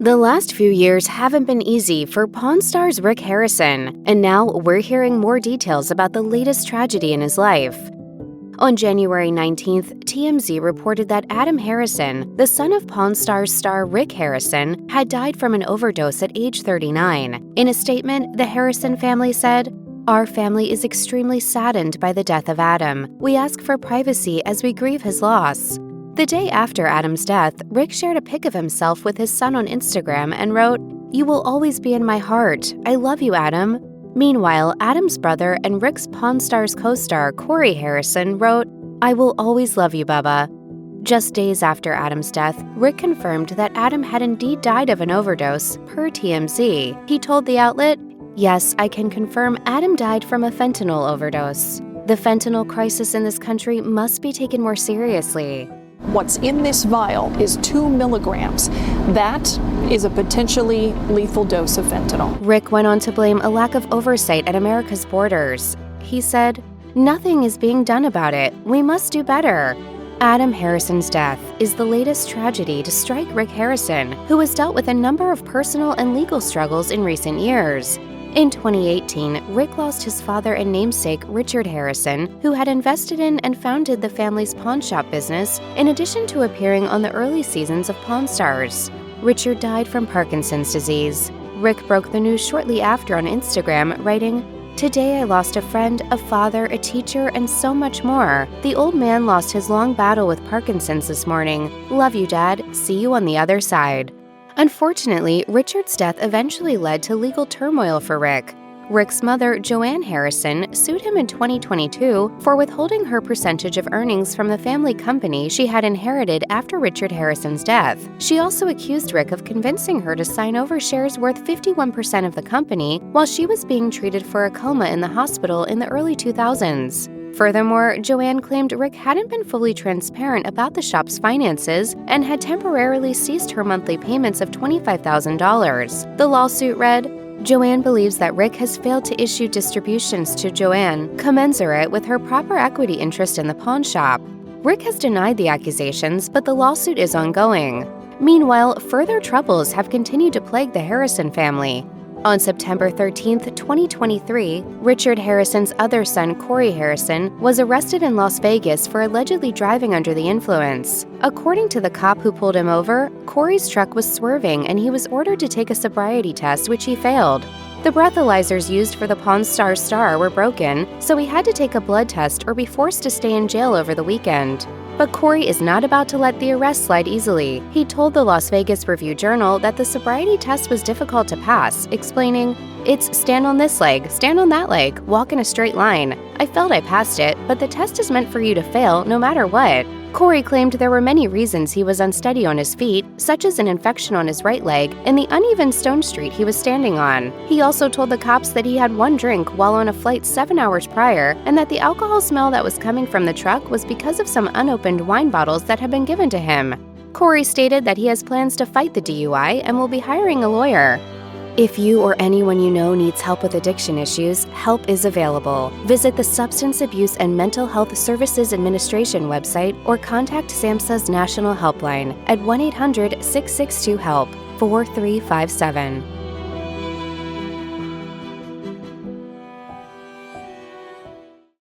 The last few years haven't been easy for Pawn Stars Rick Harrison, and now we're hearing more details about the latest tragedy in his life. On January 19th, TMZ reported that Adam Harrison, the son of Pawn Stars star Rick Harrison, had died from an overdose at age 39. In a statement, the Harrison family said, "Our family is extremely saddened by the death of Adam. We ask for privacy as we grieve his loss." The day after Adam's death, Rick shared a pic of himself with his son on Instagram and wrote, "You will always be in my heart. I love you, Adam." Meanwhile, Adam's brother and Rick's Pawn Stars co-star Corey Harrison wrote, "I will always love you, Bubba." Just days after Adam's death, Rick confirmed that Adam had indeed died of an overdose, per TMZ. He told the outlet, "Yes, I can confirm Adam died from a fentanyl overdose. The fentanyl crisis in this country must be taken more seriously." What's in this vial is 2 milligrams. That is a potentially lethal dose of fentanyl. Rick went on to blame a lack of oversight at America's borders. He said, "Nothing is being done about it. We must do better." Adam Harrison's death is the latest tragedy to strike Rick Harrison, who has dealt with a number of personal and legal struggles in recent years. In 2018, Rick lost his father and namesake Richard Harrison, who had invested in and founded the family's pawn shop business, in addition to appearing on the early seasons of Pawn Stars. Richard died from Parkinson's disease. Rick broke the news shortly after on Instagram, writing, "Today I lost a friend, a father, a teacher, and so much more. The old man lost his long battle with Parkinson's this morning. Love you, Dad. See you on the other side." Unfortunately, Richard's death eventually led to legal turmoil for Rick. Rick's mother, Joanne Harrison, sued him in 2022 for withholding her percentage of earnings from the family company she had inherited after Richard Harrison's death. She also accused Rick of convincing her to sign over shares worth 51% of the company while she was being treated for a coma in the hospital in the early 2000s. Furthermore, Joanne claimed Rick hadn't been fully transparent about the shop's finances and had temporarily ceased her monthly payments of $25,000. The lawsuit read, "Joanne believes that Rick has failed to issue distributions to Joanne commensurate with her proper equity interest in the pawn shop." Rick has denied the accusations, but the lawsuit is ongoing. Meanwhile, further troubles have continued to plague the Harrison family. On September 13th, 2023, Richard Harrison's other son, Corey Harrison, was arrested in Las Vegas for allegedly driving under the influence. According to the cop who pulled him over, Corey's truck was swerving and he was ordered to take a sobriety test, which he failed. The breathalyzers used for the Pawn Stars star were broken, so he had to take a blood test or be forced to stay in jail over the weekend. But Corey is not about to let the arrest slide easily. He told the Las Vegas Review-Journal that the sobriety test was difficult to pass, explaining, "It's stand on this leg, stand on that leg, walk in a straight line. I felt I passed it, but the test is meant for you to fail no matter what." Corey claimed there were many reasons he was unsteady on his feet, such as an infection on his right leg and the uneven stone street he was standing on. He also told the cops that he had one drink while on a flight 7 hours prior and that the alcohol smell that was coming from the truck was because of some unopened wine bottles that had been given to him. Corey stated that he has plans to fight the DUI and will be hiring a lawyer. If you or anyone you know needs help with addiction issues, help is available. Visit the Substance Abuse and Mental Health Services Administration website or contact SAMHSA's National Helpline at 1-800-662-HELP 4357.